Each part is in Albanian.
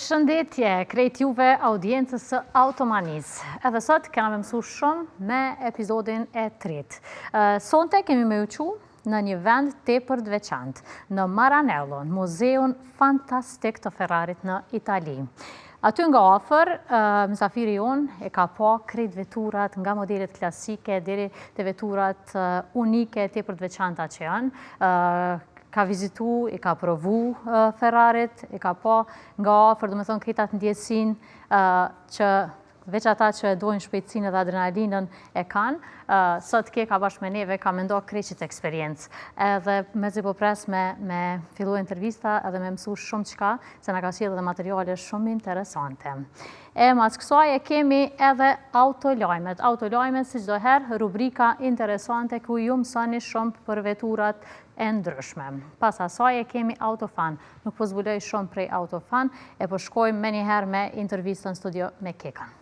Përshëndetje, krejt juve audiencës së Automanis. Edhe sot kena me mësu shumë me episodin e tretë. Sonte kemi me uqu në një vend tepër të veçantë, në Maranello, në muzeun fantastik të Ferrarit në Itali. Aty nga afër, mysafiri jonë e ka pa krejt veturat nga modelet klasike deri te veturat unike tepër të veçanta që janë. Ka vizitu, i ka provu Ferrarit, i ka pa nga afër, do me thonë kritat ndjesin që veç ata që dojnë shpejtësinë dhe adrenalinën e kanë, sot ka bashkë me neve ka me ndo kreqit eksperiencë. Edhe me zi po pres me fillu intervista edhe me mësu shumë qka, se nga ka sjellë dhe materiale shumë interesante. E mas kësaj e kemi edhe autolajmet. Autolajmet, si çdo herë, rubrika interesante ku ju mësoni shumë për veturat e ndryshme. Pas asaj e kemi Autofan. Nuk po zbuloj shumë prej Autofan, e po shkojmë me njëherë me intervistën studio me Kekan.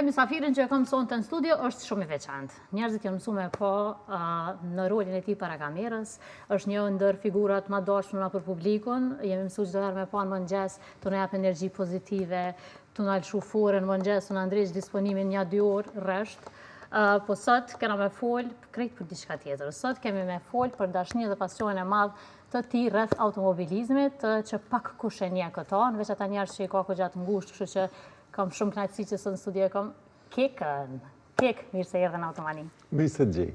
Mysafirin që e kam sonte në studio është shumë i veçantë. Njerëzit janë mësuar me po në rolin e tij para kamerës, është një ndër figurat më dashura për publikun, jemi mësuar çdo herë me pa në mëngjes, të na jap energji pozitive, të na lëshu forën në mëngjes, të na ndreq disponimin 1-2 orë rresht. Po sot kena me fol krejt për diçka tjetër. Sot kemi me fol për dashnin dhe pasionin e madh të tij rreth automobilizmit, që pak kush e njeh këto, veç ata njerëz që i ka gjatë ngushtë, kështu që kam shumë kënaqësi që sot në studio kam Kekën. Kek, mirë se erdhe në Automani. Mirë se gjej.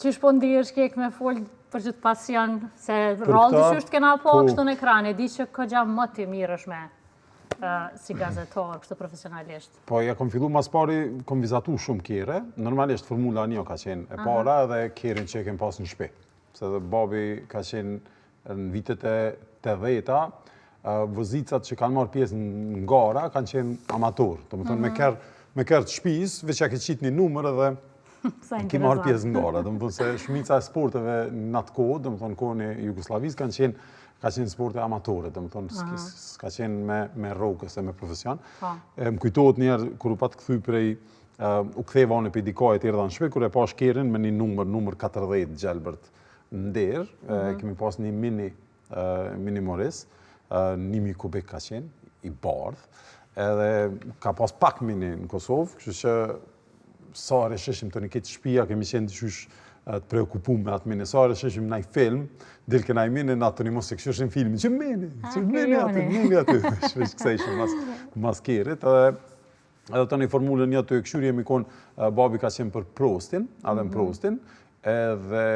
Qysh po ndihesh Kek me fol për këtë pasion, se rrallë dyshysh kena po kështu në ekran, e di që këgja më ti mirësh me si gazetor, kështu profesionalisht. Po, ja kom fillu mas pari, kom vizatu shumë kere, normalisht Formula 1 ka qenë e para dhe kerin që e kem pas në shpi. Se dhe babi ka qenë në vitet e 80-ta, vëzicat që kanë marrë pjesë në gara kanë qenë amator. Do më thonë me kërë të shpis, veç ja ke qitë një numër edhe ki marrë pjesë në gara. Do më thonë se shumica e sporteve në atë kohë, do më thonë kohën e Jugoslavis, ka qenë sporte amatore, do më thonë s'ka qenë me rrogës e me profesion. Më kujtohet njerë, kur u patë këthy prej, u ktheva unë e pidikaj e tjera në shpe, kur e pash kerin me një numër 40 gjelbërt në derë, kemi pas një mini Morris, 1000 kubik ka qenë, i bardh, edhe ka pas pak mini në Kosovë, kështu që sa resheshim të një këtë shpia, kemi qenë të qysh të preokupum me atë mini, sa resheshim në i film, dilke në i mini në atë një mos e këshushim filmin, që mini aty, shvesh kësejshim mas kerit, edhe të një formulën një të e këshyri jemi konë, babi ka qenë për Prostin, Alain Prostin, edhe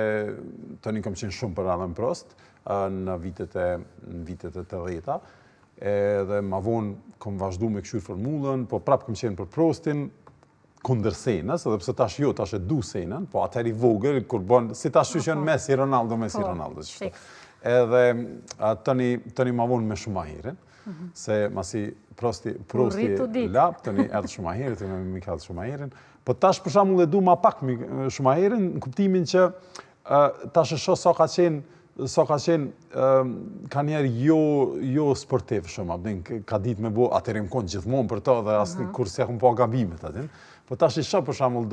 të një kam qenë shumë për Alain Prost, në vitet e 80-ta, edhe ma vonë kom vazhdu me këshur formulën, po prapë kom qenë për Prostin, kunder Senës, edhe pse tash tash e du Senën, po atëher i vogël, kur bon, si tash që janë Messi Ronaldo, edhe tëni ma vonë me Schumacherin, se masi Prosti lap, tëni edhe Schumacherin, të me Michael Schumacherin, po tash për shembull e du ma pak Schumacherin, në kuptimin që tash e shoh sa ka qenë ka njerë jo sportiv shumë, ka ditë me bo, atërim konë gjithmonë për ta dhe asë kur se akëm po gabimet atin. Po tash i shoh për shembull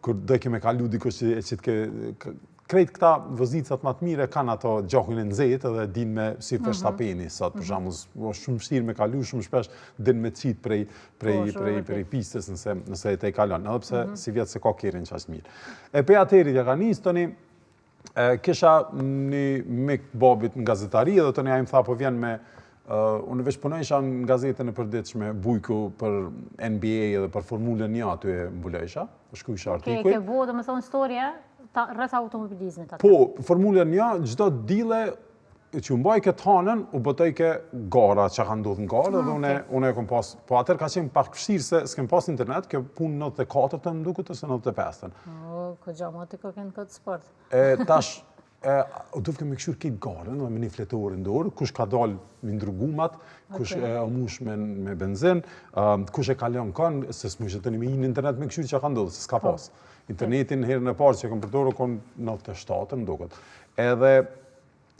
kur do keme kalu dikush që të krejt këta vëzicat më të mire kanë ato gjakull e nxehtë edhe din me si Verstappeni sot për shembull, shumë vështirë me kalu, shumë shpesh din me cit prej pistës nëse e te i kalon, edhe pse si vjetë se ka kerin që ashtë mirë. E pe atëri ja ka nisë tani, kisha një mik babit në gazetari edhe të një ajmë tha po vjen me unë veç punojsha në gazetën e përditshme Bujku për NBA edhe për Formulën 1 aty e mbulojsha, shkruajsha artikuj. Ke bo dhe me thonë storje rreth automobilizmit atë. Po, Formulën 1 çdo dile që mbaj këtë hanën, u bëtoj ke gara që ka ndodhë në gara dhe unë e kom pas, po atër ka qenë pak fështirë se s'kem pas internet, kjo punë 94 të më duket ose 95-ën. Ko gjama të kënë këtë sport. Tash, duke kemi këshur këtë garën, me një fletore në dorë, kush ka dalë me ndrugumat, kush e mush me benzin, kush e kalon kanë, se s'mush e të një me një internet me këshur që ka ndodhë, se s'ka pas. Internetin herën e parë që e kom përdorë konë 97-ën, duket.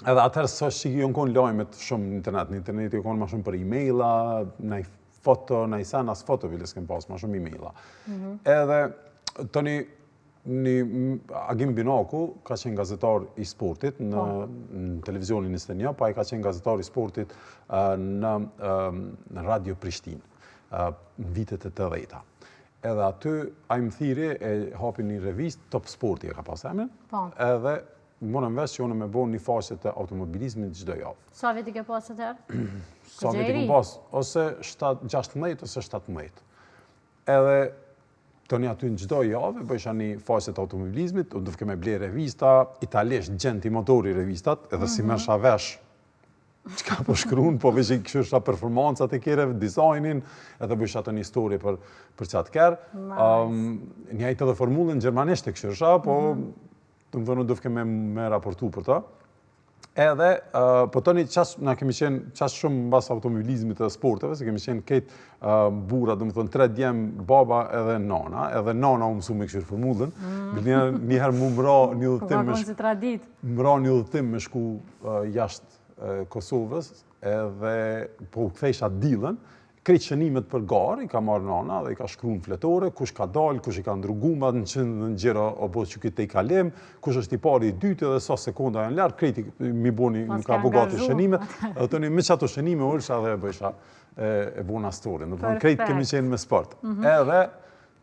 Edhe atëherë së që jonë konë lajmet shumë në internet. Në internet jonë konë ma shumë për e-maila, nëj foto, nëj sen as foto, bile s'kem pas ma shumë e-maila. Edhe, tëni, Agim Binaku ka qenë gazetar i sportit në televizionin Istenia, pa i ka qenë gazetar i sportit në Radio Prishtinë, në vitet e 80-ta. Edhe aty, a i më thiri e hapi një revist, Top Sporti e ka pas emrin, edhe morëm vesh që unë me bo një faqe të automobilizmit çdo javë. Sa veti ke pas atëherë? Sa veti ke pas, ose 16 ose 17. Edhe toni aty në çdo javë, bëjsha një faqe të automobilizmit, unë dëfke me ble revista, italisht Gjenti Motori revistat, edhe si mersha vesh, çka po shkruan, po veç i këshyrsha performancat e kereve, dizajnin, edhe bëjsha të një histori për qatë kerë. Njajtë edhe formulën gjermanisht e këshyrsha, po të më dhënë dëfke me raportu për ta. Edhe, po toni na kemi qenë qas shumë mbas automobilizmit dhe sporteve, se kemi qenë ketë bura, dhe më thënë 3 djemë baba edhe nana u mësu me këshirë formullën. Njëherë mu mëra një udhëtim me shku jashtë Kosovës, edhe po kthejsha dilën, krejt shënimet për garë, i ka marrë nana dhe i ka shkru në fletore, kush ka dalë, kush i ka ndruguma, në qënë në gjera o bo që këtë i kalem, kush është i pari i dytë dhe sa sekonda janë lartë, krejt mi boni, më ka bogati shënimet, dhe të një me që ato shënime ullësha dhe e bëjsha e bona storin, në krejt kemi qenë me sport. Edhe,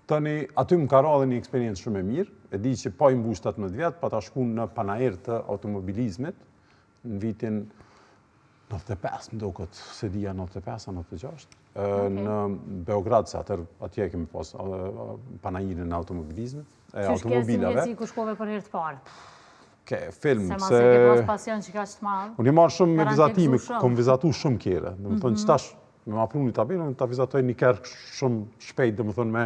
tëni, aty më ka radhe një eksperiencë shumë e mirë, e di që pa i mbush 18 vjetë, pa ta shku në panair të automobilizmit, në vitin 95, më do këtë, se dhja 95, 96, në Beograd, se atje kemi pas panajirin në automobilizmit, automobilave. Qështë si ku shkove për herë të parë? Film, se... Se mas e ke pas pasion që ka që të madhë? Unë i marrë shumë me vizatimi, kom vizatu shumë kjere. Dhe më thonë, qëtash, me ma pru një tabelë, unë ta vizatoj një kërë shumë shpejt, dhe më thonë, me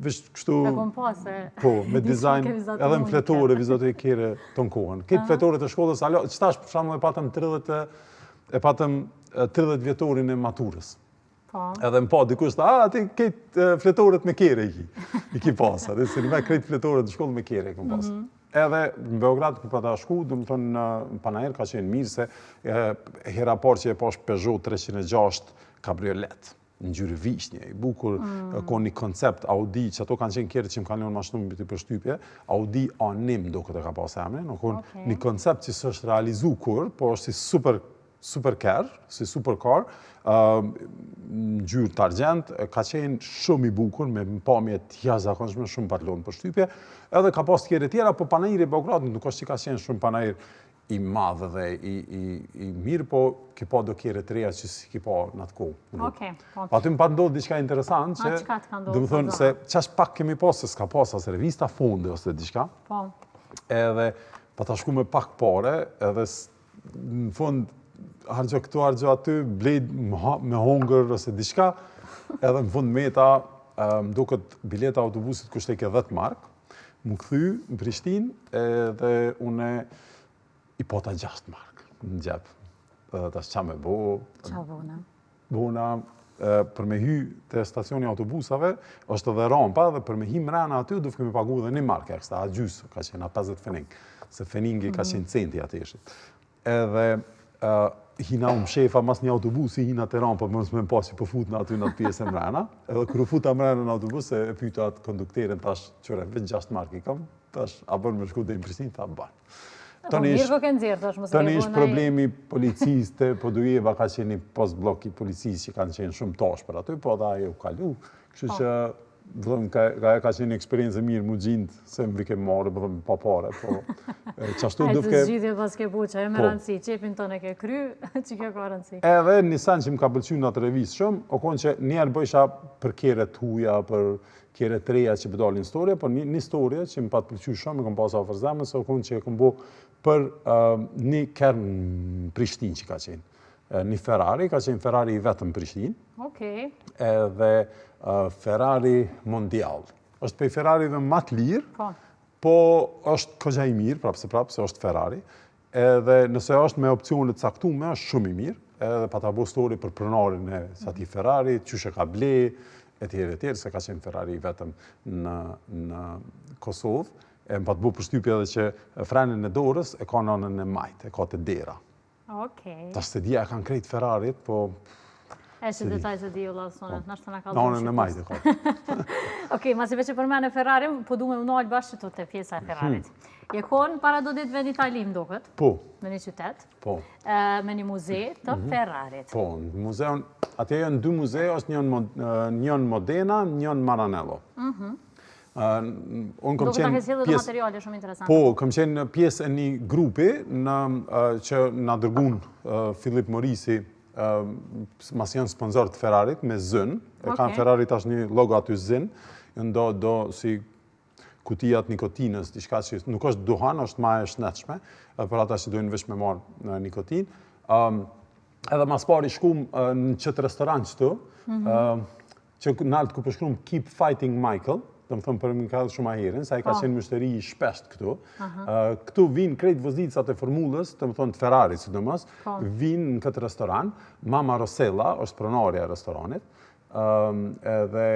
vish kështu... E kom pas, e... Po, me dizajn, edhe në fletore vizatoj kjere të në kohën. Këtë fletore të shkollës, qëtash, për shamë e patëm 30 vjetorin e maturës. Edhe më pa, dikush ti këtë fletoret me kere i ki pasa, dhe se një me këtë fletoret në shkollë me kere i kom pasa. Edhe në Beograd, ku pa ta shku, dhe më thonë në panajer ka qenë mirë se hera parë që e pash Peugeot 306 kabriolet, në gjyrë vishnje, i bukur, ko një koncept Audi, që ato kanë qenë kere që më kanë leon ma shumë bëti për shtypje, Audi A-nim do këtë ka pas emre, në konë një koncept që së është realizu kur, po është si supercar, në gjyrë të argjent, ka qenë shumë i bukur, me pamje të jashtëzakonshme, shumë patlonë për shtypje, edhe ka pas tjere tjera, po panajiri i Beogradit nuk është që ka qenë shumë panajir i madhë dhe i mirë, po ki pa do kjere të reja që si ki pa në atë kohë. Aty më pa ndodhë diçka interesant, që dhe më thonë se qash pak kemi pas, se s'ka pas asë revista fonde ose diçka, edhe pa ta shku me pak pare, edhe në fund hargjo këtu, hargjo aty, blejt me hongër ose diçka, edhe në fund meta, më do këtë bileta autobusit kushteke 10 mark, më këthy në Prishtinë, edhe une i pota 6 mark në gjep. Edhe ta shqa me bo. Qa bona? Bona, për me hy të stacioni autobusave, është edhe rampa, dhe për me hy mrena aty, du kemi pagu dhe 1 mark ekstra, a gjysë, ka qenë a 50 fening, se feningi ka qenë centi atëshit. Edhe, hina shefa mas një autobusi, hina të rampa, mësë me më pasi po fut në aty në atë pjesë e mrena, edhe kërë futa mrena në autobus, e pyta atë kondukterin, tash, qëre, veç 6 mark i kam, tash, a bërë me shku dhe në Prishtinë, ta banë. Tëni ishë problemi policiste, po Dujeva ka qenë një post-blok i policisë që kanë qenë shumë tash për aty, po da e u kalu, kështu që ka qenë një eksperiencë mirë mu gjindë, se më vike marë, bëdhëm pa pare, po qashtu dufke... Ajtë zgjidhje pas ke buqa, e me rëndësi, qepin tonë e ke kry, që kjo ka rëndësi. Edhe një sen që më ka pëlqy në atë revisë shumë, o konë që njerë bëjsha për kjere të huja, për kjere të reja që pëdolin historie, por një historie që më patë pëlqy shumë, më kom pas afer zemën, se o konë që e kom bo për një kërë në Prishtinë që ka qenë. Një Ferrari, ka qenë Ferrari i vetëm Prishtinë, edhe Ferrari Mondial. Është pej Ferrarive më të lirë, po është këgja i mirë, prapë se është Ferrari, edhe nëse është me opcionet caktume, është shumë i mirë, edhe pa ta bo story për pronarin e sati Ferrari, qyshe ka ble, e tjerë, se ka qenë Ferrari i vetëm në Kosovë, e më pa të bo përshtypje edhe që frenin e dorës e ka nënën e majtë, e ka të dera. Ta së të dja e kanë krejt Ferrarit, po... E që detaj se di u lasonët, nështë të nga ka Në në majtë, ka. Okej, masi veç e përmene Ferrari, po du me unalë bashkë që të pjesa e Ferrarit. Je konë para do ditë me një Itali, më duket? Po. Me një qytet? Po. Me një muze të Ferrarit. Po, muzeun, atje janë dy muze, është njën Modena, njën Maranello. Unë kom Duket ta qenë ke sjellë dhe materiale shumë interesante. Po, kom qenë pjesë e një grupi që na dërgun Filip Morisi, mas janë sponsor të Ferrarit, me zën. Kanë Ferrari tash një logo aty zën, do si kutijat nikotinës, diçka që nuk është duhan, është ma e shnetshme, për ata që dojnë veç me marë nikotin. Edhe mas pari shkum në qëtë restoran qëtu, që në altë ku përshkrum Keep Fighting Michael, të më thëmë për Mikael Schumacherin, sa i ka qenë mështeri i shpesht këtu. Këtu vinë krejt vëzicat e formulës, të më thëmë të Ferrari, sidomos, vinë në këtë restoran. Mama Rosella është pronarja e restoranit, edhe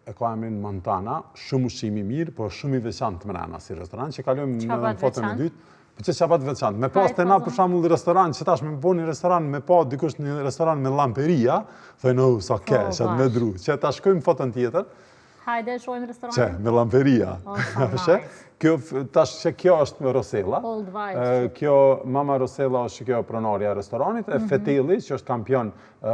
e ka emrin Montana, shumë ushqimi mirë, por shumë i veçantë mrena si restoran, që kalojmë në fotën e dytë. Po që qapat veçantë. Me pas të na për shembull restoran, që tash me bo një restoran, me pa dikush një restoran me lamperia, thojnë, sa ke, që me dru. Që ta shkojmë fotën tjetër. Hajde, shojmë restoranin. Që, me lamperia. Tash që kjo është Rosella. Old vibes. Kjo, Mama Rosella është kjo pronarja e restoranit. Fetelli, që është kampion,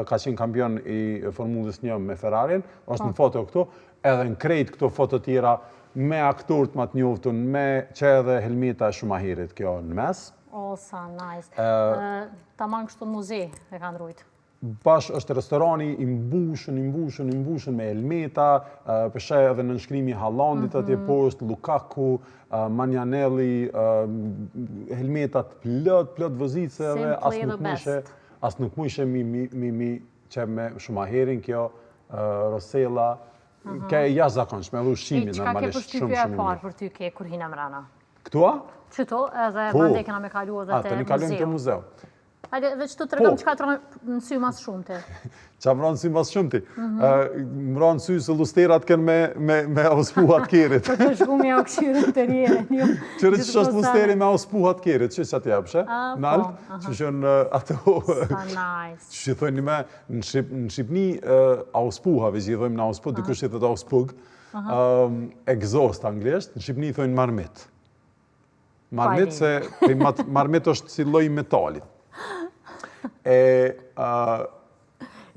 ka qenë kampion i Formulës 1 me Ferrarin, është në foto këtu, edhe në krejt këto foto tjera, me aktorët më të njoftun, me që edhe Helmeta Schumacherit kjo në mes. O, sa nice. Ta manë kështu muze e kanë rujtë. Bash është restorani i mbushën me Helmeta, përshë edhe në nënshkrimi Hallandit atje poshtë, Lukaku, Manjanelli, Helmetat plot vëzice dhe as nuk më ishe mi që me Schumacherin kjo, Rosella, ke jashtë zakonshme, edhe ushqimi normalisht shumë shumë e parë për ty ke kur hina mrena? Këtua? Qëto, edhe bande kena me kalu edhe të muzeu. Të muzeu. Hajde, dhe që të të regëm që ka të në sy mas shumë ti? Qa më ranë sy mas shumë ti? Më ranë sy se lusterat kënë me auspuhat kerit. Për të shkumi au këshirën të rje. Qërë që është lusteri me auspuhat kerit, që që atë jepshe? Në altë, që shënë ato... Sa nice. Që thojnë me, në Shqipni auspuhave, që i dhojmë në auspuh, dikush që të auspug, exhaust anglisht, në Shqipni i thojnë marmit. Marmit, se marmit është si loj metalit.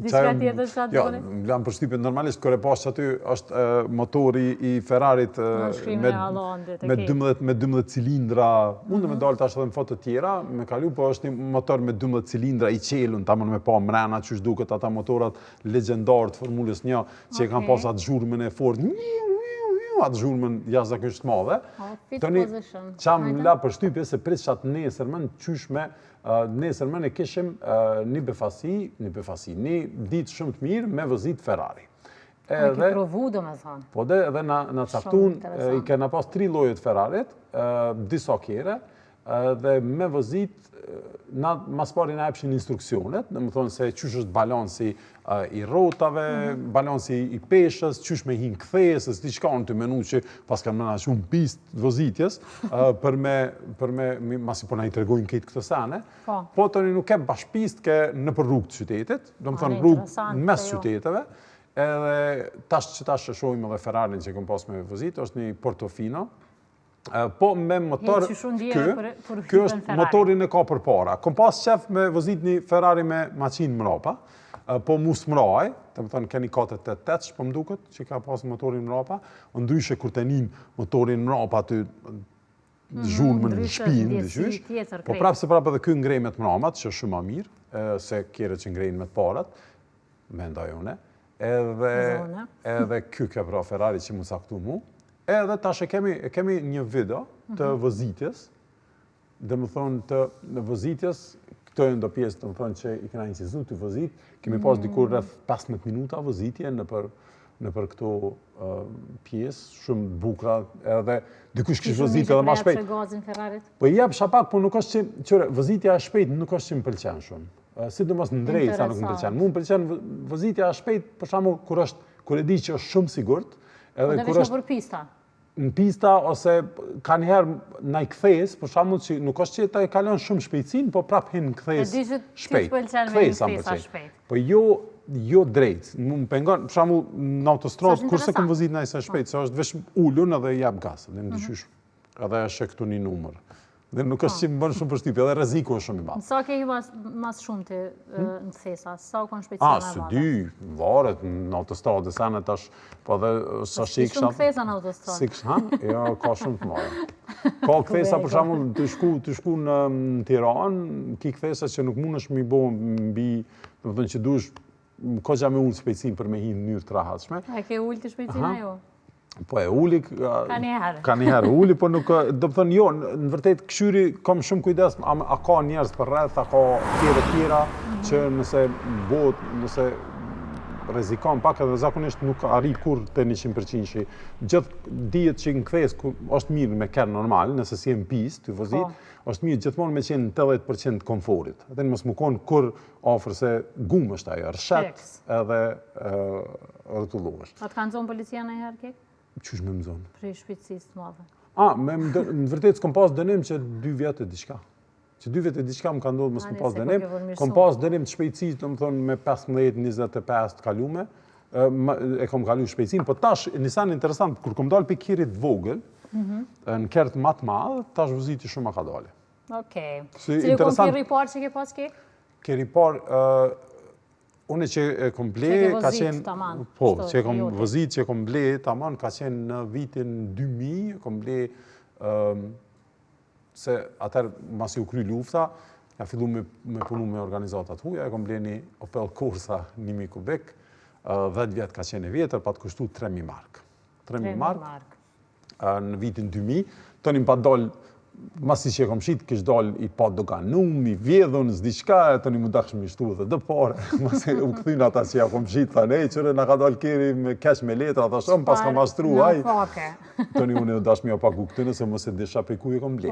Diska tjetër që atë bëni? Më lamë për shtypin, normalisht kër e pas që aty është motori i Ferrarit me 12 cilindra, mundë me dalë tash edhe në foto tjera, me kalu, po është një motor me 12 cilindra i qelun, ta mënë me pa mrena që shduket ata motorat legendarë të Formulës 1, që e kanë pas atë zhurmën e fort, atë zhurmën jashtë zakonisht madhe. Qa më la për shtypje se prit që atë nesërmën qyshme, nesërmën e kishim një befasi, një ditë shumë të mirë me vëzit Ferrari. Në ki provu do me thonë. Po dhe edhe në caftun, i kena pas 3 llojet Ferrarit, disa kere, dhe me vëzit, mas pari na epshin instruksionet, dhe më thonë se qysh është balansi i rotave, balansi i peshës, qysh me hinë këthesës, diçka në të menu që pas kanë mëna shumë pistë vëzitjes, për me, masi po na i tregojnë këtë këtë sene, po të një nuk ke bash pistë ke në për rrugë të qytetit, dhe më thonë rrugë në mes qyteteve, edhe tash që tash shohim edhe Ferrarin që këm pas me vëzit, është një Portofino, po me motor, kjo është motorin e ka për para. Kom pas qef me vëzit një Ferrari me maqinë mrapa, po mus mraj, të më thënë keni 488 që po mduket, që ka pas motorin mrapa, ndryshe kur të njën motorin mrapa të zhurë më në shpinë, po prapë se prapë edhe kjo ngrejmet mramat, që është shumë a mirë, se kjere që ngrejnë me të parat, me ndajone, edhe kjo ke pra Ferrari që mu saktu mu, edhe tash e kemi një video të vëzitjes, dhe më thonë të vëzitjes, këto e ndo pjesë të më thonë që i këna incizu të vëzit, kemi pas dikur rreth 15 minuta vëzitje në për këto pjesë, shumë bukra, edhe dikush kishë vëzitje edhe ma shpejt. Po i jep shapak, po nuk është që vëzitja e shpejt nuk është që më pëlqen shumë. Si do mos në drejt sa nuk më pëlqen. Mu më pëlqen vëzitja e shpejt, për shamu, kur e di që është shumë sigurt, dhe veç në për pista? në pista ose ka njëherë na i kthejes, për shembull që nuk është që ta e kalon shumë shpejtësinë, po prap hin kthejes shpejt. Kthesa shpejt. Po jo drejt. Më pengon, për shembull në autostradë kurse kam vozit në sa shpejt, se është vetëm ulun edhe jap gas, dhe ndryshysh. Edhe është këtu një numër. Dhe nuk është që më bënë shumë përshtypje, edhe rreziku është shumë i madh. Sa ke mas shumë të në thesa? Sa kanë shpejtësia më e madhe? Së dy, varet në autostradë, sa në tash, po edhe sa shik shumë kthesa në autostradë? Jo, ka shumë të madhe. Ka kthesa, për shembull, të shku në Tiranë, ki kthesa që nuk mundesh mi bo mbi, do të thënë që duhesh koqa me ullë shpejtësinë për me hi në mënyrë të rahatshme. A ke ullë të shpejtësinë ajo? Po e uli, ka njëherë uli, po nuk, do të thënë jo, në vërtet këshyri kam shumë kujdes, a ka njerëz për rreth, a ka tjera, që nëse rrezikon pak edhe zakonisht nuk arri kur të 100% që gjithë dihet që në kthes është mirë me ker normal, nëse si në pistë të vozit, është mirë gjithmonë me qenë 80% komforit. Atë mos më kon kur afër se gumë është ajo, rrshet edhe rrotullohesh. A të kanë zonë policia ndonjëherë kek? Qysh me më zonë? Prej shpejtësisë të madhe. Në vërtet s'kom pas dënim që 2 vjetë e diçka. Që 2 vjetë e diçka më ka ndodhë më s'kom pas dënim. Kom pas dënim të shpejtësisë, të më thonë me 15-25 të kalume, e kom kalu shpejtësinë, po tash, nisan interesant, kur kom dalë për kirit vogël, në kert matë madhë, tash vëziti shumë a ka dalë. Okej. Cili kom kiri parë që ke pas ke? Kiri parë, une që e kom ble, ka qenë, po, që e kom vëzit, që e kom ble, taman, ka qenë në vitin 2000, kom ble, se atër masi u kry lufta, ja fillu me punu me organizatat huja, e kom ble një Opel Corsa 1000 kubik, 10 vjetë ka qenë e vjetër, pa të kushtu 3.000 mark. 3.000 mark, në vitin 2000, të një pa dollë, masi që e kom shqit, kështë dollë i pa doganum, i vjedhun, s'diqka, të një mu daksh me shtu dhe dëpare, masi u këthyn ata që ja kom shqit, tha nej, qëre nga ka dollë keri me kesh me letra, tha shumë, pas ka mashtru, aj, të një unë e dash me opak u këtyne, se mos e disha pe ku e kom ble.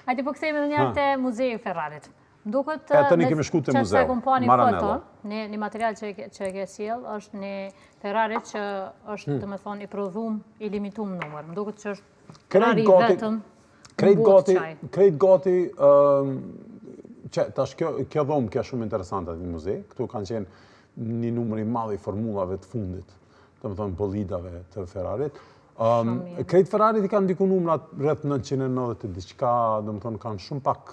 Ajti po këthejme dhe njërë të Muzeju Ferrarit. Dukët, të një kemi shku të muzeu, Maranello. Një material që e ke sjell, është një Ferrari që është, të me thonë, i prodhum, i limitum numër. Më dukët që është Ferrari vetëm, Krejt gati, tash kjo dhomë kja shumë interesante në muzej, këtu kanë qenë një numër i madh i formulave të fundit, të më thonë bolidave të Ferrarit. Krejt Ferrarit i kanë diku numrat rreth 990 diçka, dhe më thonë kanë shumë pak,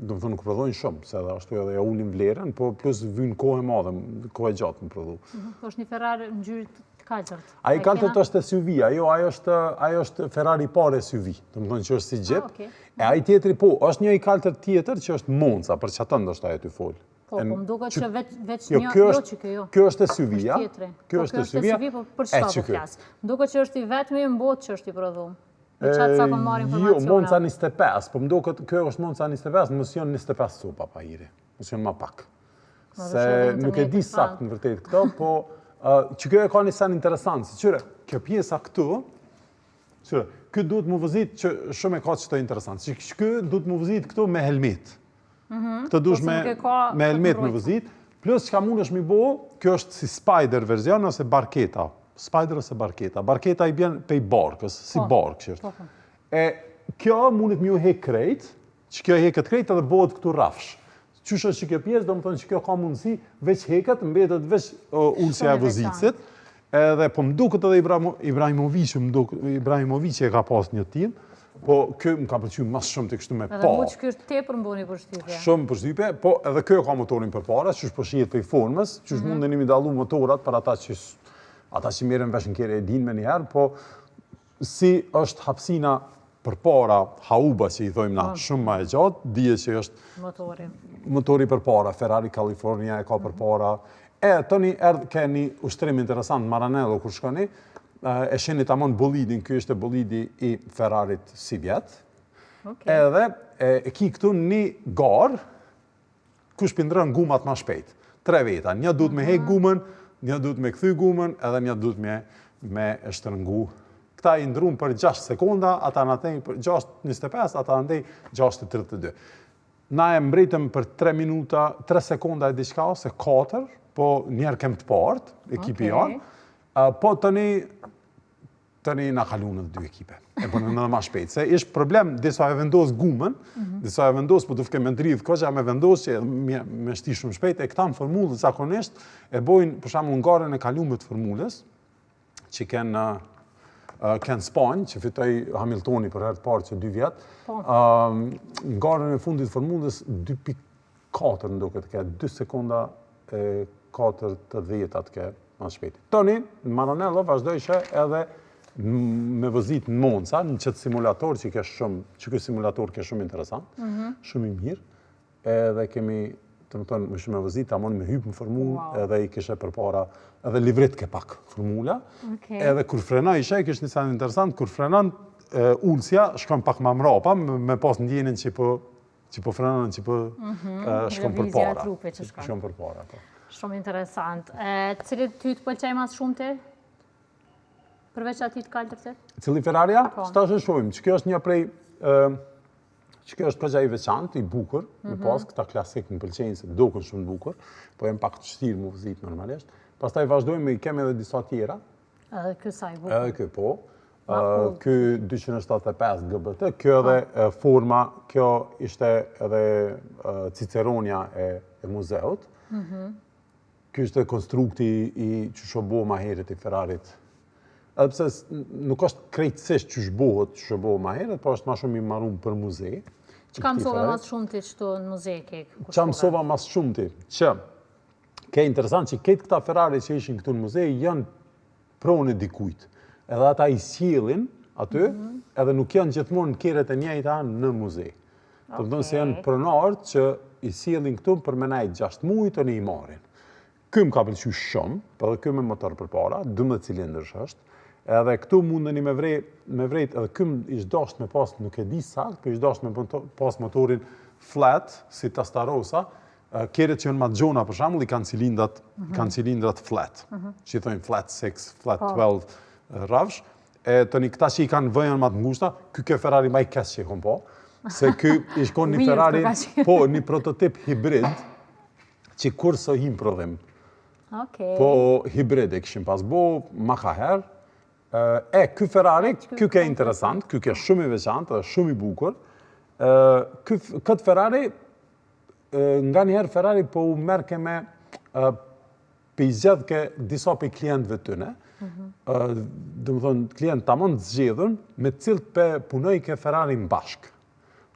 dhe më thonë nuk prodhojnë shumë, se edhe ashtu edhe ja ulin vlerën, po plus vynë kohë e madhe, kohë e gjatë më prodhu. është një Ferrari në gjyrit kaltërt. A i kaltërt është SUV, ajo është Ferrari pare SUV, të më thonë që është si Jeep. E a i tjetëri, po, është një i kaltërt tjetër që është Monza, për që atën do është ajo të folë. Po, më duke që veç një, jo që kjo. Kjo është SUV, ja? Kjo është SUV, po për çfarë po flas? Më duke që është i vetmi në botë që është i prodhuar. Jo, Monza 25, po më duket kjo është Monza 25, mos janë 25 sopa pa hiri, mos janë më pak. Se nuk e di sakt në vërtet këto, po që kjo e ka një sen interesant, se qyre, kjo pjesa këtu, qyre, kjo duhet më vëzit që shumë e ka që të interesant, që kjo duhet më vëzit këtu me helmet. Këtë dush me helmet me vëzit, plus që ka mund është mi bo, kjo është si Spider verzion ose Barketa. Spider ose Barketa. Barketa i bjen pej barkës, si barkë që është. E kjo mundet mi u hek krejt, që kjo heket krejt edhe bëhet këtu rafsh. Qysh është që kjo pjesë, do më thonë që kjo ka mundësi, veç heket, mbetet veç ullësja e vëzicit, edhe po më duket edhe Ibrahimovic e ka pas një tim, po kjo më ka përqy mas shumë të kështu me pa. Edhe mu që kjo është te përmboni përshtypje. Shumë përshtypje, po edhe kjo ka motorin për para, qysh përshijet për i formës, qysh mundën imi dalu motorat për ata që merren vesh në kere e din me njëherë, po si është hapsina për para hauba që i thojmë na shumë ma e gjatë, dije që është motori për para, Ferrari California e ka për para. Tëni ke një ushtrim interesant, Maranello kur shkoni, e sheni tamon bolidin, kjo është bolidi i Ferrarit si vjetë. Edhe e ki këtu një garë, ku shpindrën gumat ma shpejt. 3 veta, një duhet me hek gumën, një duhet me këthy gumën, edhe një duhet me shtërngu. Këta i ndrum për 6 sekonda, ata në atej për 6.25, ata në atej 6.32. Na e mbritëm për 3 minuta, 3 sekonda e diçka, ose 4, po njerë kem të partë, ekipi janë. Po të një tani na kalun në dy ekipe. E bënë në ma shpejt. Se ishtë problem, disa e vendos gumën, disa e vendos, po të fke me ndridhë koqa me vendos që me shti shumë shpejt, e këta në formulë zakonisht e bojnë, për shamu, ngarën e kalumet formulës, që kenë Spanjë, që fitoj Hamiltoni për herë të parë që 2 vjetë, ngarën e fundit formulës 2.4 në duke të ke, 2 sekonda e 4 të 10 atë ke ma shpejt. Toni, Maranello vazhdojshë edhe me vëzit në Monza, në qëtë simulator që këtë simulator ke shumë interesant, shumë i mirë, edhe kemi, të më tonë, me shumë me vëzit, amon me hypë në formulë, edhe i kishe për para, edhe livrit ke pak formula, edhe kur frena ishe, kishë një sen interesant, kur frenan, ullësja shkon pak ma mrapa, me pas ndjenin që po frenan, që po shkon për para. Shkon për para, po. Shumë interesant. Cilit ty të pëlqej mas shumë ti? Përveç ati të kaltërtit? Cili Ferraria? Sta që shojmë, që kjo është një prej, që kjo është përgja i veçantë, i bukur, me pas këta klasik në pëlqenjë se dokën shumë bukur, po jem pak të shtirë mu vëzit normalisht. Pastaj vazhdojmë, i kemi edhe disa tjera. Edhe kjo sa i bukur? Edhe kjo po. Kjo 275 GBT, kjo edhe forma, kjo ishte edhe Ciceronia e muzeut. Kjo ishte konstrukti i që shobo ma heret i Ferrarit. Edhe pse nuk është krejtësisht që shbohet që shobohet ma heret, po është ma shumë i marum për muze. Çka mësova mas shumë ti qëtu në muze ke? Qa mësova mas shumë ti? Që, ke interesant që ketë këta Ferrari që ishin këtu në muze janë pronë e dikujt. Edhe ata i sjellin aty, edhe nuk janë gjithmonë në keret e njëjta në muze. Të më se janë pronarët që i sjellin këtu për me najtë 6 mujtë e në i marin. Këm ka pëlqy shumë, për edhe këm e motor për para, 12 cilindrësh është, edhe këtu mundeni me vrejt, edhe këm ishtë dasht me pas, nuk e di sakt, për ishtë dasht me pas motorin flat, si Testarossa, keret që janë ma gjona për shamull, i kanë cilindrat flat, që i thojnë flat 6, flat 12 rafsh, e të një këta që i kanë vëjën ma të ngushta, ke Ferrari ma i kes që i kom po, se ky ishkon një Ferrari, po, një prototip hibrid, që kur së him prodhim. Po hibrid e këshim pas bo, ma ka herë, ky Ferrari, ky ke interesant, ky ke shumë i veçantë dhe shumë i bukur. Këtë Ferrari, nga njëherë Ferrari po u merke me pe i zgjedh ke disa pe klientëve tëne, dhe më thonë, klient të amon të zgjedhën, me cilët pe punoj ke Ferrari në bashkë.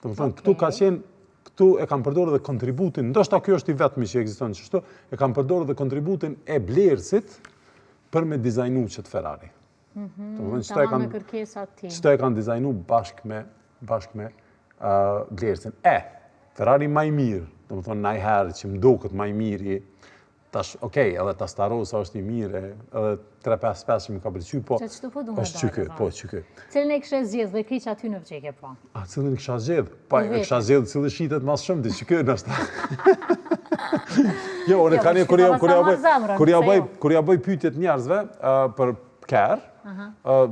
Dhe më thonë, këtu ka qenë, këtu e kam përdorë dhe kontributin, ndoshta kjo është i vetëmi që eksiston qështu, e kam përdorë dhe kontributin e blerësit për me dizajnu qëtë Ferrari. Tamam me kërkesat ti. Qëto e kanë dizajnu bashkë me blerësin. Ferrari ma i mirë, dhe më thonë najherë që më do këtë ma i mirë, tash, okej, edhe Testarossa është i mirë, edhe 355 që më ka pëlqy, po është që kë, po që kë. Cilën e kështë zgjedh dhe ki që aty në vqekje, po? Cilën e kështë zgjedh? Pa, e kështë zgjedh cilë shitet mas shumë, di që kë nështë. Jo, unë ka një, kur ja bëj pyetjet njerëzve për kerë,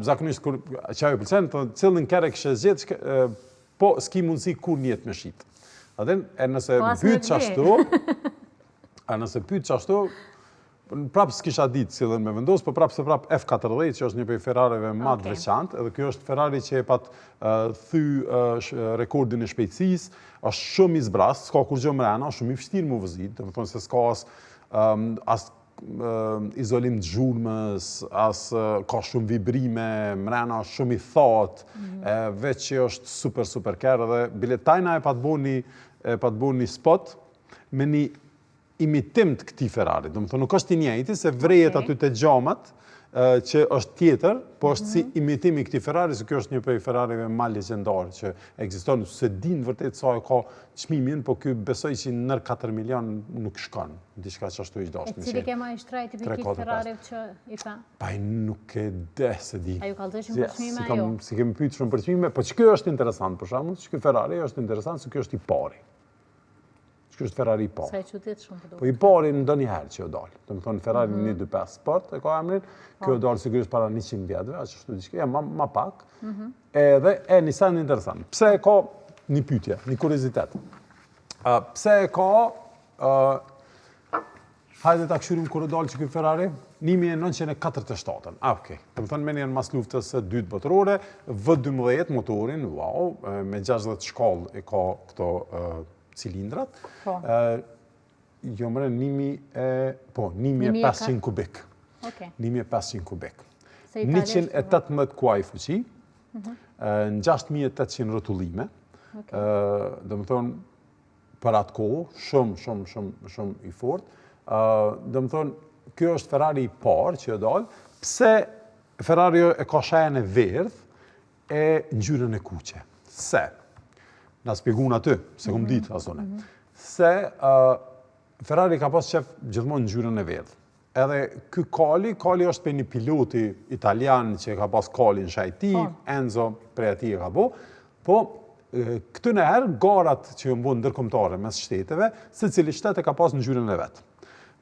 zakonisht kur që ajo pëlqen, cilën kerë e kështë zgjedh, po s'ki mundësi kur njetë me shit. Adin, e nëse pyet qashtu, prapë s'kisha ditë cilën me vendosë, po prapë se prapë F40, që është një prej Ferrarive ma të veçantë, edhe kjo është Ferrari që e patë thy rekordin e shpejtësisë, është shumë i zbras, s'ka kur gjë mrena, shumë i fështirë mu vëzit, dhe më thonë se s'ka as izolim të zhurmës, as ka shumë vibrime, mrena është shumë i thatë, veç që është super kërë, dhe biletajna e patë bo një spot me një imitim të këti Ferrari. Do më thonë, nuk është i njëjti, se vrejet aty të gjamat, që është tjetër, po është si imitim i këti Ferrari, se kjo është një prej Ferrarive ma legendarë që eksiston, se din vërtet sa e ka çmimin, po kjo besoj që nër 4 milion nuk shkon, diçka që ashtu ishtë dashtë. E cili ke ma i shtrajt i për kitë Ferrarive që i fa? Pa i nuk e de se di. A ju kalëdëshim për çmime a jo? Si kemi pyjtë shumë për çmime, po që kjo është interesant, për shamu, që kjo Ferrari është interesant, se kjo është i pari. Kjo është Ferrari i parë. Sa i qytet shumë përdo. Po i pari në do njëherë që o dalë. Të më thonë Ferrari 125 Sport, e ka emrin, kjo o dalë sigurisht para 100 vjetëve, a që shtu diqke, ma pak. Edhe e një sen interesant. Pse e ka një pytje, një kuriozitet. Pse e ka hajde ta këshyrim kur dalë që ky Ferrari, 1947. Okej. Do të thonë me njën mas luftës së dytë botërore, V12 motorin, wow, me 60 shkallë e ka këto cilindrat. Po. Jo mëre 1500 kubik. Okej. 1500 kubik. Se italisht, 118 kuaj fuqi, në 6800 rrotullime. Do të thonë për atë kohë, shumë i fortë. Do të thonë, kjo është Ferrari i parë që dalë, pse Ferrari e ka shajën e verdh e ngjyrën e kuqe. Se, na spjegun aty, se kom ditë asone, se Ferrari ka pas qef gjithmonë ngjyrën e verdh. Edhe ky Kali është për një piloti italian që ka pas Kalin shajti, Enzo prej ati e ka po këtë në herë garat që ju mbunë ndërkombëtare mes shteteve, se cili shtet e ka pas ngjyrën e vetë.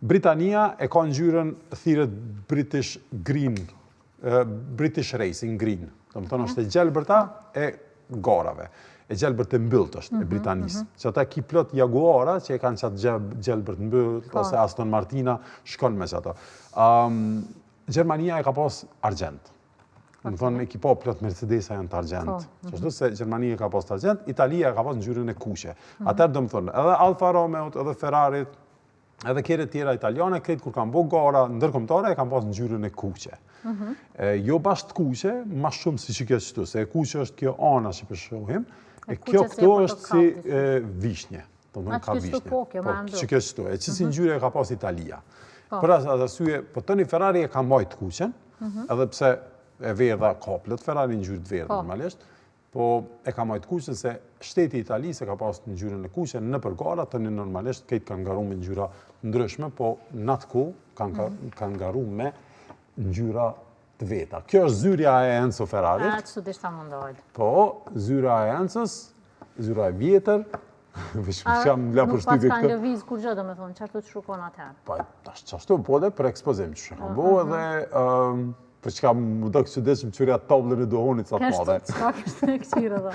Britania e ka ngjyrën thirrët British Green, British Racing Green. Do të thonë është e gjelbërta e garave. E gjelbërt e mbyllt është e Britanisë. Që ata ki plot Jaguara që e kanë qatë gjelbërt mbyllt, ose Aston Martina shkon me qato. Gjermania e ka pas argjent. Më thonë, ekipa plot Mercedesa janë të argjent. Qështu se Gjermania e ka pas të argjent, Italia e ka pas ngjyrën e kuqe. Atëherë do më thonë, edhe Alfa Romeo, edhe Ferrarit, edhe kere tjera italiane, kretë kur kanë bo gara ndërkombëtare, e kanë pas ngjyrën e kuqe. Jo bashkë kuqe, ma shumë si që kjo qëtu, se e kuqe është kjo ana që përshohim, e kjo këto është si vishnje. Do më ka vishnje. Që kjo qëtu, e që si ngjyre e ka pas Italia. Për asë arsye, po tëni Ferrari e ka majtë kuqen, edhe pse e verdha kaplet, Ferrari ngjyrë të verdhë normalisht, po e ka majtë kuqen se shteti Italisë e ka pas ngjyrën e kuqen në përgara, tëni normalisht këtë kanë garu me ngjyra ndryshme, po në atë ku kanë garu me ngjyra të veta. Kjo është zyrja e Enzo Ferrarit. Që të dishta mundohet. Po, zyra e Enzës, zyra e vjetër, Nuk pas kanë lëviz kur gjë, do me thonë, qartë të shukon atëherë? Po, qashtu, po dhe për ekspozim që shukon. Po edhe, për që ka më do këqydeshëm qërja tablën e dohonit sa të madhe. Ska kështë në këqyrë dhe.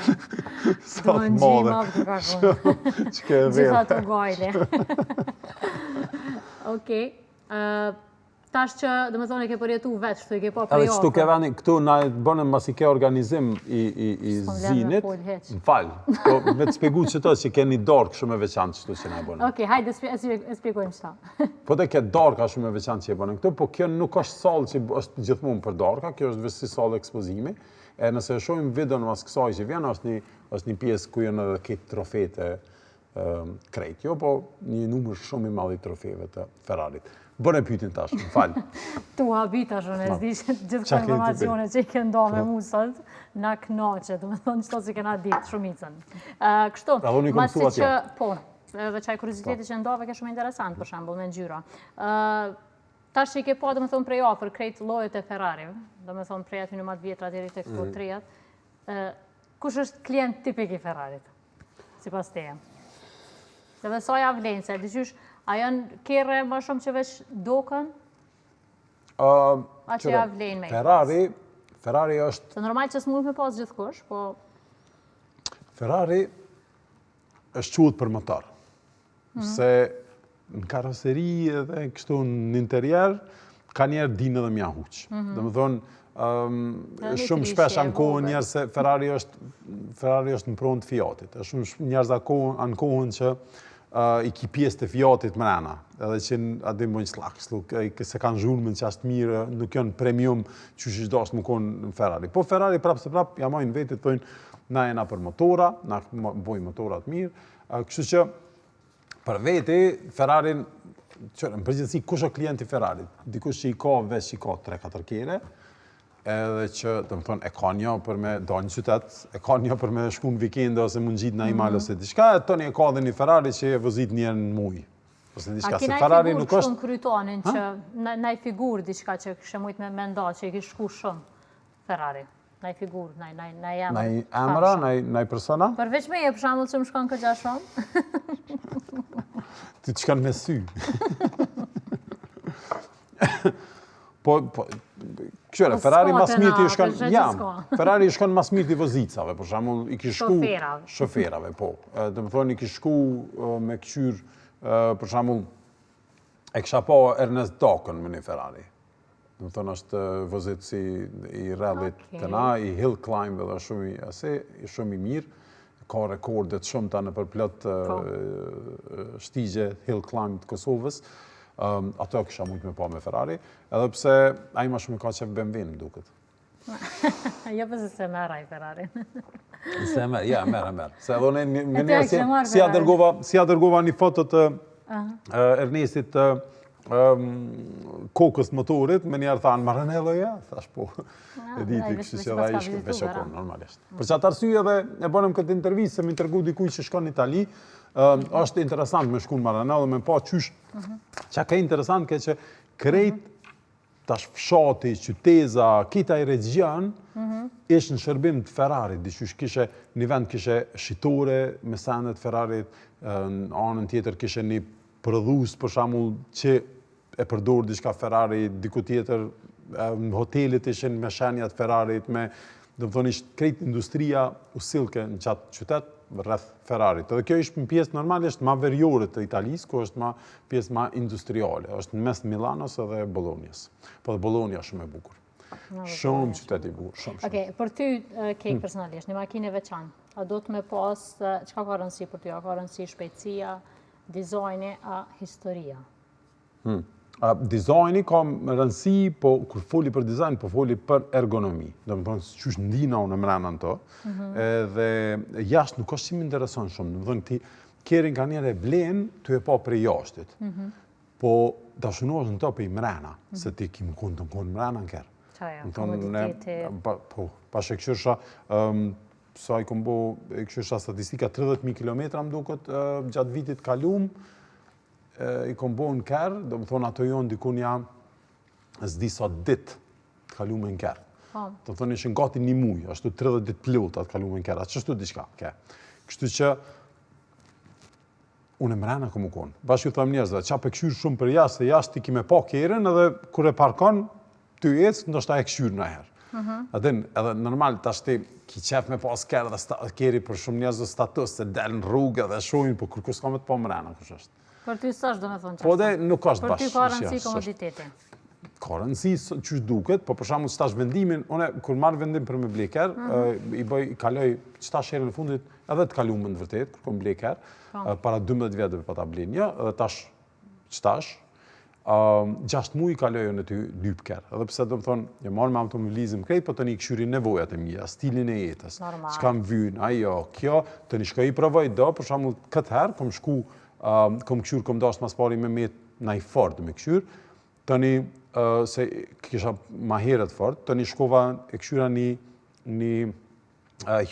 Sa të madhe. Që ke e verë. Gjitha të gajle. Okej. Tash që, dhe me thonë, e ke përjetu veç, shtu e ke pa prej Edhe qëtu ke veni, këtu na e bënëm mas i ke organizim i zinit, më falë, me të spjegu që to që ke një darkë shumë e veçantë qëtu që na e bënëm. Okej, hajde, e spjegojmë qëta. Po dhe ke darka shumë e veçantë që e bënëm këtu, po kjo nuk është salë që është gjithmonë për darka, kjo është vështë si salë ekspozimi, e nëse e shojmë videon mas kësaj që vjen, është një pjesë ku jenë edhe këtë trofete krejt, jo, po një numër shumë i madh i trofeve të Ferrarit. Bërë e pytin tash, më falë. Tu habita shumë, e zdi që gjithë ka informacione që i ke nda me mu sot, na knaqe, dhe me thonë qëto që kena ditë shumicën. Kështu, masi që, po, dhe qaj kurioziteti që ndave ke shumë interesant, për shambull, me ngjyra. Tash që i ke po, dhe me thonë prej ofër, krejt lojet e Ferrari, dhe me thonë prej aty në matë vjetra, deri të këto trijat, kush është klient tipik i Ferrarit, si pas teje? Dhe besoja vlenë, se diqysh, a janë kere më shumë që veç dokën? A që ja vlenë me i pas? Ferrari është... Se normal që s'mund me pas gjithkush, po... Ferrari është quhet për motor. Se në karoseri dhe kështu në interior, ka njerë dinë edhe mja huq. Dhe më thonë, shumë shpesh ankohen njerë se Ferrari është në pronë të Fiatit. Shumë njerëz ankohen që i ki pjesë të Fiatit mrena, edhe që atë mbojnë slak, se kanë zhurmë në qashtë mirë, nuk janë premium që që dashtë më konë në Ferrari. Po Ferrari prapë se prapë, ja mojnë vetit, thojnë, na jena për motora, na bojnë motorat mirë, kështu që për veti, Ferrari, në përgjithësi, kush o klienti Ferrari? Dikush që i ka veç që i ka 3-4 kere, edhe që, të më thonë, e ka një për me do një qytet, e ka një për me shku në vikende ose mund gjitë në imal ose diçka, e toni e ka dhe një Ferrari që e vëzit njerë në mujë. A kina i figur kështu në krytonin që, na i figur diçka që kështë mujtë me nda, që i kështë shku shumë Ferrari? Na i figur, na i emra? Na i emra, na i persona? Përveç me je për shambull që më shkon këgja shumë? Ti të shkan me sy. Po, këshore, Ferrari mas mirë i shkon, Ferrari i shkon mas mirë i vozicave, për shembull, i kishku shoferave, po. Dhe më thonë, i kishku me këqyr, për shembull, E kisha pa Ernest Dakën me një Ferrari. Në thonë është vëzitësi i rallit të na, i hill climb edhe shumë i mirë. Ka rekordet shumë ta në përplot shtigje hill climb të Kosovës. Ato kisha mujtë me pa me Ferrari, edhe pse ai ma shumë ka qef BMW më duket. Jo pëse se merr ai Ferrari. Se merr, ja, merr. Se edhe unë si ja dërgova një foto të Ernestit të kokës motorit, me njerë thanë, Maranello, ja? Thash po, e diti, kështë që dhe ishke veshokon, normalisht. Për që atë arsye edhe e bënëm këtë intervjistë, se më intergu dikuj që shkon në Itali, është interesant me shku në Maranello, me pa qysh, që ka interesant ke që krejt tash fshati, qyteza, kita i regjian, ishë në shërbim të Ferrarit, diqysh kishe një vend kishe shitore me sendet Ferrarit, në anën tjetër kishe një prodhues për shembull që e përdor diçka Ferrari, diku tjetër në hotelet ishin me shenjat Ferrarit, do të thonë ishte krejt industria u sillke në qatë qytet rreth Ferrarit. Edhe kjo ishte një pjesë normalisht ma veriore të Italisë, ku është pjesë ma industriale, është në mes Milanos edhe Bolonjës. Po dhe Bolonja shumë e bukur. Shumë qytet i bukur, shumë. Okej, për ty Kej personalisht, një makinë e veçantë, a do të me pas, çka ka rëndësi për ty? A ka rëndësi shpejtësia, dizajni, a historia? Dizajni ka rëndësi, po kur foli për dizajn, po foli për ergonomi. Do më thonë, qysh ndina unë mrena në to. Dhe jashtë nuk është që më intereson shumë. Do më thonë, ti kerin ka njëre blen, të e pa prej jashtit. Po, da shunosh në to për i mrena, se ti ki më konë mrena në kërë. Qaja, komoditeti. Po, pas e këshyrsha, sa i kombo, e këshyrsha statistika 30.000 kilometra më duket gjatë vitit kalum, i kombo në kërë, do më thonë ato jonë dikun jam s'di sa dit të kalume në kërë. Do më thonë ishin gati një muj, ashtu 30 dit plot atë kalume në kërë, atë qështu diqka. Kështu që unë e mrena këmë konë. Bashkë ju thëmë njerëzve, qa pe këshyrë shumë për jashtë, se jashtë ti kime pa kerën, edhe kër e parkon, ty ecë, ndoshta e këshyrë në herë. Edhe normal, tash ti ki qef me pas kerë dhe keri për shumë njerëzve status, se delë në rrugë dhe shojnë, po kërkus ka me të pa mrena, kush është. Për ty s'është do me thonë qështë? Po dhe nuk është bashkë. Për ty ka rëndësi komoditeti? Ka rëndësi që duket, po për shembull stash vendimin, une kur marr vendim për me bleker, i kaloj qëta shere në fundit, edhe të kalumë në vërtet, kur kom bleker, para 12 vjetëve pa ta blenë një, edhe tash qëtash, 6 muaj kalojë në ty lypker. Edhe pse do më thonë, e marrë me automobilizm krejt, po të një këshyri nevojat e mija, stilin e jetës. Që kam vynë, ajo, kjo, të një shkoj i provoj do, për shembull këtë herë, kom shku, kom këshyr, kom dash mas pari me met na i Ford me këshyr, të një, se kisha ma heret Ford, të një shkova e këshyra një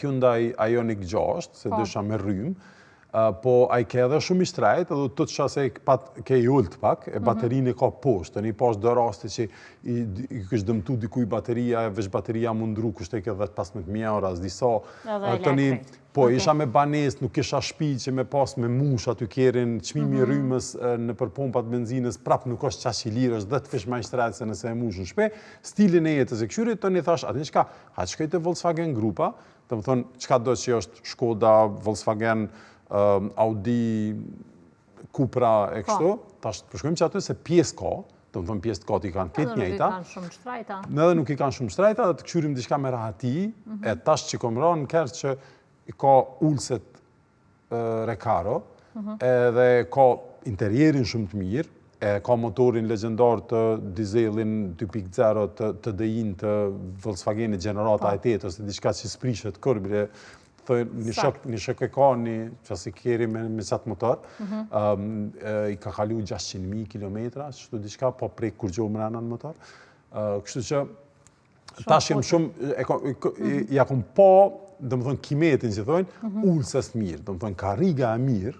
Hyundai Ioniq 6, se dësha me rrym, po a i ke edhe shumë i shtrejt, edhe të të shase ke i ullët pak, e baterinë ka poshtë, të një pas do raste që i kështë dëmtu dikuj bateria, e veç bateria mundru, kështë e ke 15.000 euro, as disa. Të një, po, isha me banes, nuk isha shpi që me pas me mush aty kerin, qmimi rrymës në për pompat benzinës, prap nuk është qash i lirë, është 10 fish ma i shtrejt se nëse e mush në shpe, stilin e jetës e këshyrit, të një thash, atë një qka, hajtë shkoj të Volkswagen Grupa, të më thonë, qka do që është Shkoda, Volkswagen, Audi, Cupra e kështu, tash përshkojmë që aty se pjesë ka, të më thonë pjesë ka t'i kanë këtë njëjta. Edhe nuk i kanë shumë shtrajta, dhe të këshyrim diçka me rahati, e tash që kom ra në kërë që i ka ullset Recaro, edhe ka interierin shumë të mirë, e ka motorin legendar të dizelin 2.0 të TDI-n të Volkswagenit generata e 8, ose diçka që sprishet kërbire, një shok e ka një qasi kjeri me qatë motor, i ka kalu 600.000 kilometra, qështu diçka, po prej kur gjohë mrena në motor. Kështu që tash jem shumë, ja kom po, dhe më thonë kimetin që thonë, ullëses mirë, dhe më thonë kariga e mirë,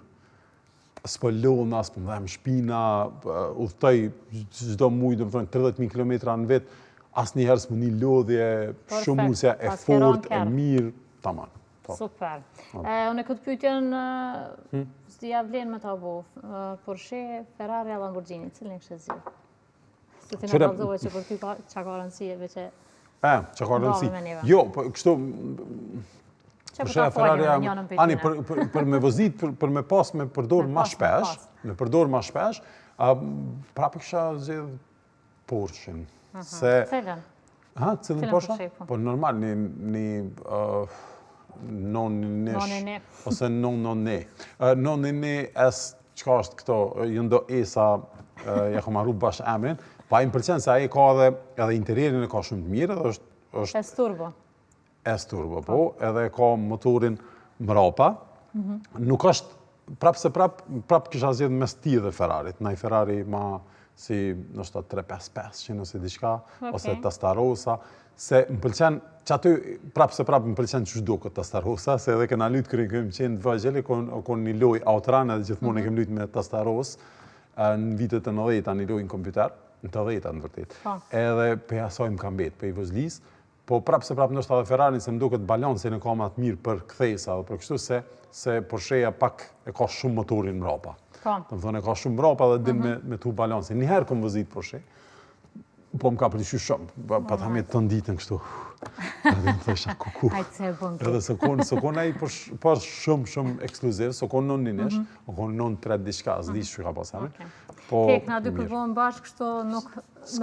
s'po lona, s'po më dhem shpina, udhtoj gjdo mujë, dhe më thonë 30.000 kilometra në vetë, asë njëherë s'mu një lodhje, shumë ullësja e fort, e mirë, tamam. Super. Unë e këtë pyetjen, s'di javlen me ta bo, Porsche, Ferrari, Lamborghini, cilin kështë zi? Se ti në kalzove që për ty që ka rëndësi e veqe... Që ka rëndësi. Jo, kështu... Që për ta folje me njënën për Ani, për me vozit, për me pas me përdor ma shpesh, prapë kisha zedh Porsche-n. Cilën? Cilën Porsche? Po normal, një non-nish, ose non-non-ne. Non-ne es, qka është këto, jëndo ESA, ja kom arru bash emrin, pa im përqenë se aje ka edhe interierin e ka shumë të mirë, është S-turbo. S-turbo, po, edhe ka motorin mrapa. Nuk është, prap kisha zjedh mes ti dhe Ferrarit. Na i Ferrari ma si nështë 355 që nëse diçka, ose Testarossa, se më pëlqen, që aty prap më pëlqen që shdo këtë Testarossa, se edhe këna lytë kërën këmë qenë të vëgjeli, kon një loj Outrun edhe gjithmonë e kemë lytë me Testaross, në vitet e 90-a një loj në kompjuter, në të 10-a në vërtet. Edhe pe asoj më kam betë, pe i vëzlis, po prap nështë edhe Ferrari se më do këtë balancin e ka ma të mirë për kthesa dhe për kështu se Porsche-ja pak e ka shumë motorin mrapa. Të më thonë e ka shumë mrapa dhe din me tu balancin. Njëherë kom vëzit Porsche, po më ka pëlqy shumë, pa ta me të nditën kështu. Edhe më thësha kuku. Edhe së konë aji për shumë ekskluziv, së konë non një nesh, o konë non tret diçka, zdi që ka pasame. Kek, na dy përbojnë bashkë kështu nuk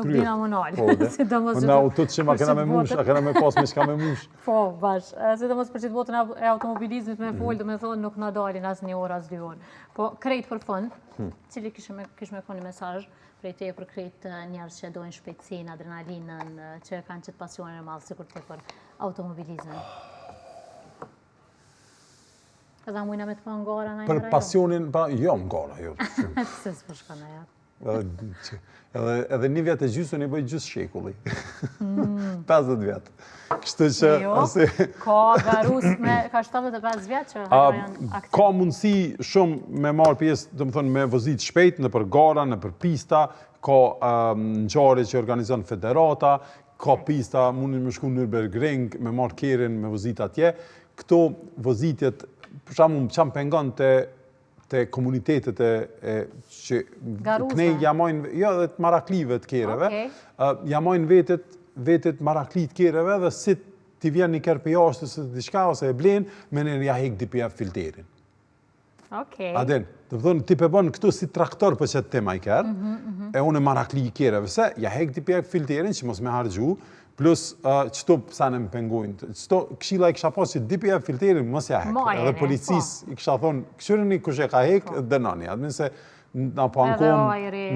dina më nalë. Na u të të që ma kena me mush, a kena me pas me shka me mush. Po, bashkë. Si të mos për qitë botën e automobilizmit me folë, dhe me thonë nuk na dalin as një orë, as 2 orë. Po, krejt për fund, cili kish me konë një mesazh prej te për krejt njerës që dojnë shpejtësin, adrenalinën, që kanë qëtë pasionin e malë, sikur te për automobilizmin. Edhe mujna me të pa ngara na i Për pasionin, jo ngara, jo. Pse s'po shkon ajo? Edhe një vjetë e gjysën i bëj gjysë shekulli. 50 vjetë. Kështu që... Ka garus me... Ka 75 vjetë që janë aktiv? Ka mundësi shumë me marë pjesë, dhe më thënë, me vozit shpejt, në për gara, në për pista, ka ngjarje që organizon federata, ka pista, mundin me shku në Nürburgring, me marë kerin, me vozit atje. Këto vozitjet, për shamu më qamë pengon të komunitetet që kënej jamojnë, jo dhe të maraklive të kereve, jamojnë vetet marakli të kereve dhe si t'i vjen një kërë për jashtë ose diçka ose e blenë, me në ja hek DPF filterin. Aden, të vëdhën, ti përbën këtu si traktor për qëtë tema i kërë, e unë e marakli i kereve, se ja hek DPF filterin që mos me hargju, plus qëto pësane më pengojnë. Këshila i kësha pas që DPF filterin mos ja hek. Edhe policis i kësha thonë, këshyrini kush e ka hek, dënani. Admin se na po ankom,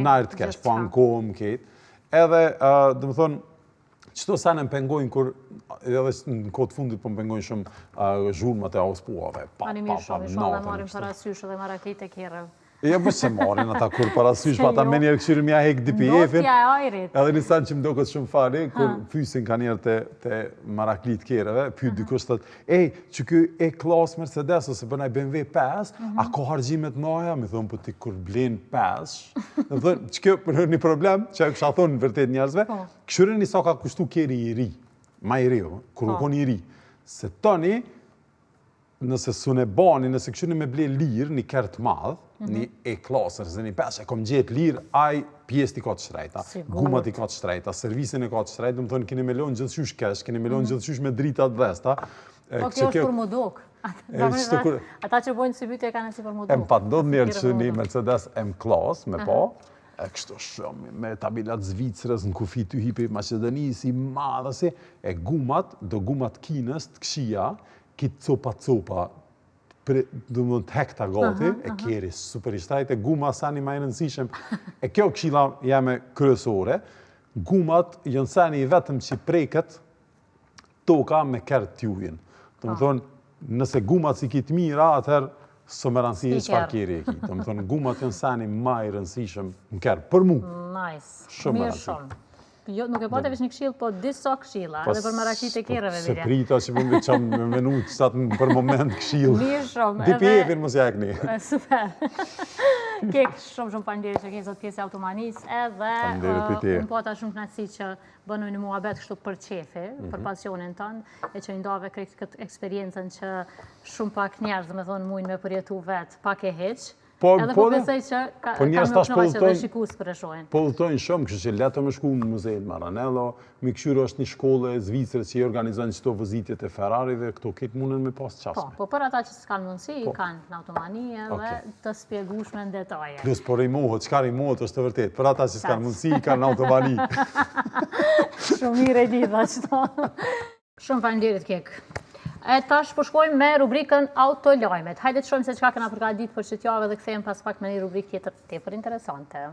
najrë të kesh, po ankom ketë. Edhe, dhe më thonë, qëto sane më pengojnë kur, edhe në kodë fundit po më pengojnë shumë zhurmat e auspuave. Ani mirë shumë, i shumë dhe marim parasysh edhe maraklit e kjerëv. Jo, më që marin ata kur parasysh, pa ta me njerë këshyrim ja hek DPF-in. Edhe një sanë që më do këtë shumë fali, kur fysin ka njerë të maraklit kjereve, pyt dikush thët, që kjo e klas Mercedes ose bënaj BMW 5, a ka hargjimet noja? Mi thonë, po ti kur blen 5, dhe thonë, që kjo për një problem, që e kësha thonë në vërtet njerëzve, këshyrim një sa ka kushtu kjeri i ri, ma i ri, kur u kon i ri, se toni, nëse sune bani, nëse këshyri me ble lirë, një kërtë madhë, një E-klasë, nëse një 5 e kom gjetë lirë, aj pjesë t'i ka të shtrejta, gumat t'i ka të shtrejta, servisin e ka të shtrejta, më thonë, keni me lonë gjithë shush kesh, keni me lonë gjithë shush me dritat dhesta. Po kjo është për modok. Ata që bojnë si bytje kanë si për modok. E më patë ndodhë njerë që një Mercedes M-klasë, me po, e kështu shumë, me tabilat Zvicrës, në kufi të hipi Macedonisë, i madhësi, e gumat, do gumat Kinës të këshia, kitë copa, dhe më të hekta gati, e kjeri super i shtrajt, e guma sani ma i rëndësishëm. E kjo këshila jeme kryesore, gumat jënë sani i vetëm që preket toka me kërë t'jujin. Të më thonë, nëse gumat si kitë mira, atëherë së më rëndësi e qëfar kjeri e ki. Të më thonë, gumat jënë sani ma i rëndësishëm në kërë, për mu. Shumë më rëndësi. Nuk e pate vesh një këshilë, po disa këshila, edhe për maraklit e kereve, Vilja. Se prita që më veçam me menu që satë për moment këshilë. Mirë shumë. DPF-in mos jakni. Super. Kek shumë pandiri që keni zot pjesë e automanisë, edhe unë pata shumë knatësi që bënu një muhabet kështu për qefi, për pasionin tënë, e që ndave këtë eksperiencen që shumë pak njerëz, me thonë, mujnë me përjetu vetë, pak e heqë. Edhe po besoj që kanë më knaqe dhe shikus për e shohin. Po udhtojnë shumë, kështu që letë me shku në muzein Maranello, mi këshyro është një shkolle e Zvicrës që i organizojnë qëto vëzitjet e Ferrarive, këto kitë mundën me pas qasme. Po për ata që s'kanë mundësi, kanë në automani edhe të spjegueshme në detaje. Plus, po rejmohet, qka rejmohet është të vërtet, për ata që s'kanë mundësi, kanë në automani. Shumë mire i lidha qëto. Shumë faleminderit Kek. E tash po shkojmë me rubrikën Autolajmet. Hajde të shohim se çka kena përgatitur për çdo javë dhe kthehemi pas pak me një rubrikë tjetër tepër interesante.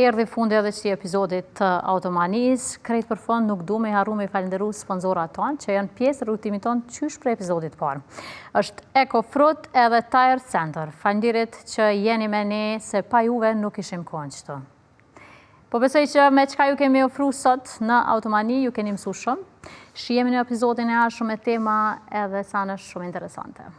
Erdhi fundi edhe këtij episodit të Automanis. Krejt për fond nuk du me harru me falenderu sponsorat tonë që janë pjesë rrugtimit tonë qysh për episodit parë. Është EcoFruit edhe Tire Center. Falenderit që jeni me ne, se pa juve nuk ishim kohën qëto. Po besoj që me çka ju kemi ofru sot në Automani ju keni mësu shumë. Shihemi në episodin e ardhshëm me tema edhe sa në shumë interesante.